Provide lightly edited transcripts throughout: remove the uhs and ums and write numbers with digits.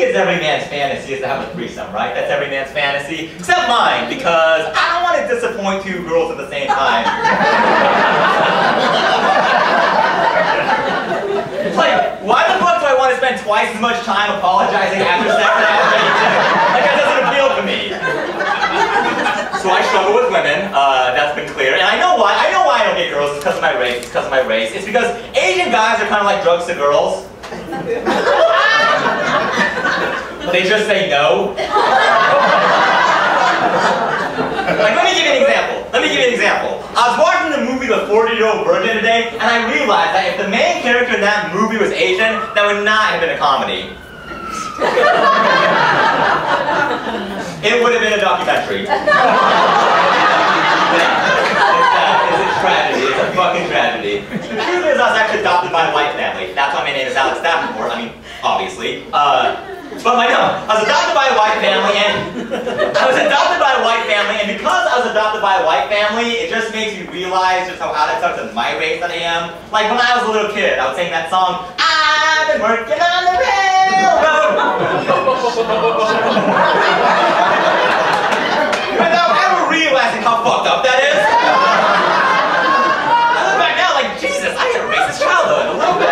think it's every man's fantasy is to have a threesome, right? That's every man's fantasy, except mine, because I don't want to disappoint two girls at the same time. It's like, why the fuck do I want to spend twice as much time apologizing after sex as I already do? Like, that doesn't appeal to me. So I struggle with women, that's been clear. And I know why. I know why I don't get girls. It's because of my race. It's because of my race. It's because Asian guys are kind of like drugs to girls. They just say no. Like, let me give you an example. Let me give you an example. I was watching the movie The 40-Year-Old Virgin today, and I realized that if the main character in that movie was Asian, that would not have been a comedy. It would have been a documentary. It's a tragedy. It's a fucking tragedy. The truth is, I was actually adopted by a white family. That's why my name is Alex Davenport. I mean, obviously. But I was adopted by a white family, and because I was adopted by a white family, it just makes you realize just how out of touch with my race that I am. Like when I was a little kid, I would sing that song, I've been working on the railroad. Without ever realizing how fucked up that is. I look back now like, Jesus, I had a racist childhood, a little bit.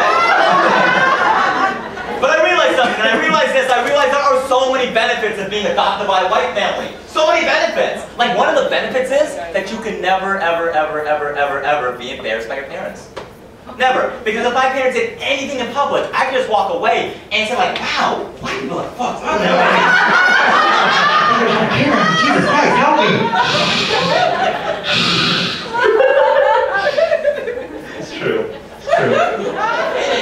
But I realized something, and I realized this, I realized there are so many benefits of being adopted by a white family. So many benefits. Like one of the benefits is that you can never, ever, ever, ever, ever, ever be embarrassed by your parents. Never. Because if my parents did anything in public, I could just walk away and say like, wow, white people are fucked up. Jesus Christ, help me! It's true. It's true.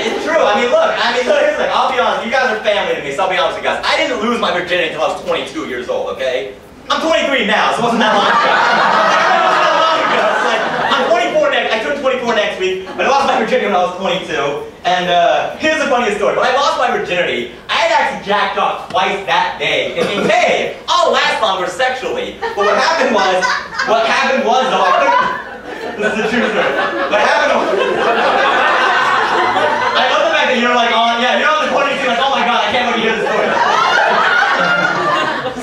It's true. I mean, look, here's the thing. I'll be honest. You guys are family to me, so I'll be honest with you guys. I didn't lose my virginity until I was 22 years old, okay? I'm 23 now, so it wasn't that long ago. It wasn't that long ago. It's like, I'm 24 next, I turned 24 next week, but I lost my virginity when I was 22. And here's the funniest story. When I lost my virginity, I had actually jacked off twice that day, thinking, hey, I'll last longer sexually. But what happened was though, I couldn't. This is the true story. What happened was, I love the fact that you're like on, yeah, you're on the 22, like, oh my god, I can't wait to hear the story.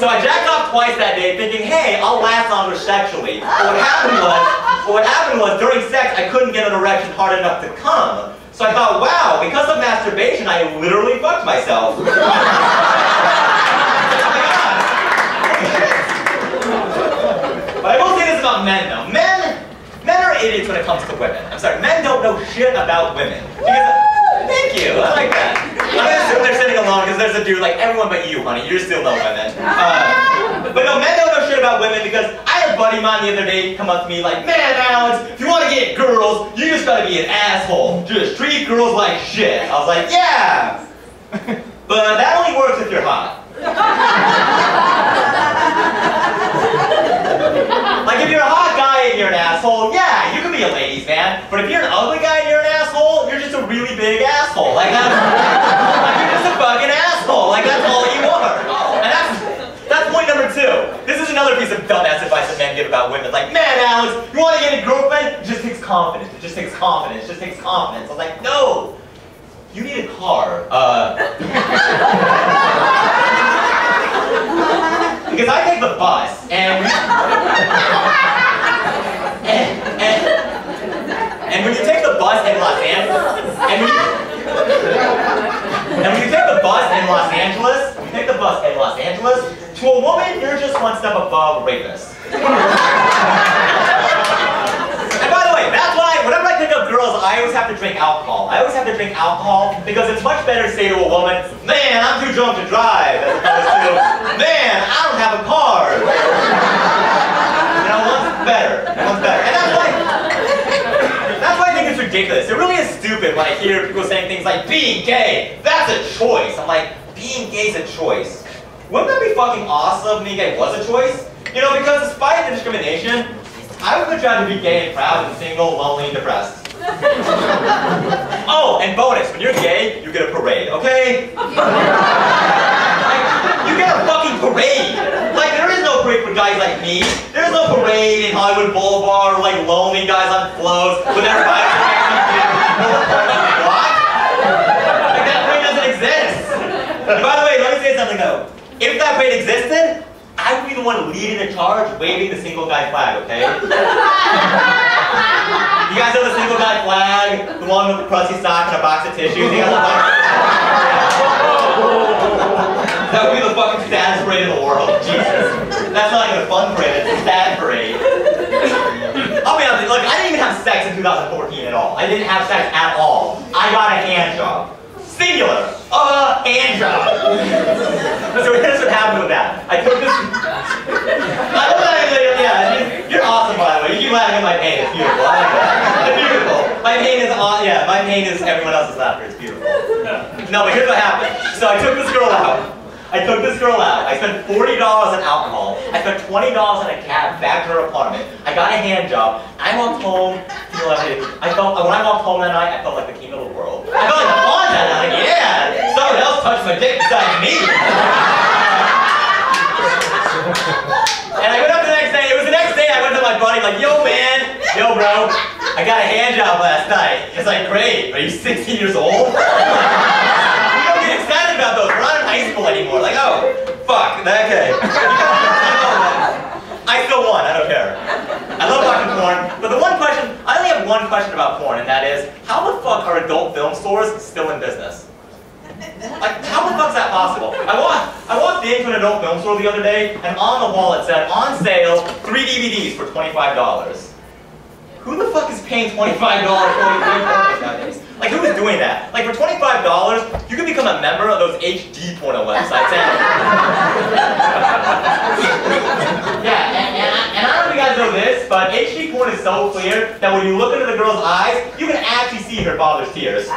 So I jacked off twice that day, thinking, hey, I'll last longer sexually. But what happened was, during sex, I couldn't get an erection hard enough to come. So I thought, wow, because of masturbation, I literally fucked myself. Oh my god. But I will say this about men, though. Men are idiots when it comes to women. I'm sorry, men don't know shit about women. Thank you, I like that. I'm gonna assume they're sitting alone because there's a dude like everyone but you, honey. You're still no women. But no, men don't know shit about women because I had a buddy of mine the other day come up to me like, man, Alex, if you want to get girls, you just gotta be an asshole. Just treat girls like shit. I was like, yeah. But that only works if you're hot. Like if you're a hot guy and you're an asshole, yeah, you can be a ladies' man. But if you're an ugly guy and you're an asshole, you're just a really big asshole. Like that's, like you're just a fucking asshole. Like that's all you are. And that's point number two. This is another piece of dumbass advice that men give about women. Like, man, Alex, you want to get a girlfriend? It just takes confidence. It just takes confidence. It just takes confidence. I was like, no, you need a car. Because I take the bus and when you take the bus in Los Angeles, to a woman, you're just one step above rapist. And by the way, that's why whenever I pick up girls, I always have to drink alcohol. I always have to drink alcohol because it's much better to say to a woman, man, I'm too drunk to drive, as opposed to, man, I don't have a car. You know, one's better. One's better. And that's why I think it's ridiculous. It really is stupid when I hear people saying things like, being gay, that's a choice. I'm like, being gay is a choice. Wouldn't that be fucking awesome if being gay was a choice? You know, because despite the discrimination, I would try to be gay and proud and single, lonely, and depressed. Oh, and bonus, when you're gay, you get a parade, okay? Like, you get a fucking parade! Like, there is no parade for guys like me. There's no parade in Hollywood Boulevard, like lonely guys on floats with everybody what? Like, that parade doesn't exist! And by the way, let me say something though. If that parade existed, I would be the one leading the charge, waving the single guy flag, okay? You guys know the single guy flag? The one with the crusty sock and a box of tissues? You guys know that would be the fucking saddest parade in the world. Jesus. That's not even a fun parade, it's a sad parade. I'll be honest, look, I didn't even have sex in 2014 at all. I didn't have sex at all. I got a hand job. Singular. Hand job. So here's what happened with that. I took this. I don't know, yeah, you're awesome by the way. You keep laughing at my pain. It's beautiful. I like that. It's beautiful. My pain is yeah, my pain is everyone else's laughter. It's beautiful. No, but here's what happened. So I took this girl out. I spent $40 on alcohol. I spent $20 on a cab back to her apartment. I got a hand job. I walked home. When I walked home that night, I felt like the king of the world. I felt like fun that night. Like, yeah, someone else touched my dick besides me. And I went up the next day. It was the next day. I went to my buddy like, yo man, yo bro, I got a hand job last night. It's like, great. Are you 16 years old? Excited about those. We're not in high school anymore. Like, oh, fuck, okay. I still won. I don't care. I love watching porn, but the one question, I only have one question about porn, and that is, how the fuck are adult film stores still in business? Like, how the fuck is that possible? I walked into an adult film store the other day, and on the wall it said, on sale, 3 DVDs for $25. Who the fuck is paying $25 for porn nowadays? Like, who is doing that? Like, for $25, you can become a member of those HD porno websites. Yeah, and I don't know if you guys know this, but HD porn is so clear that when you look into the girl's eyes, you can actually see her father's tears.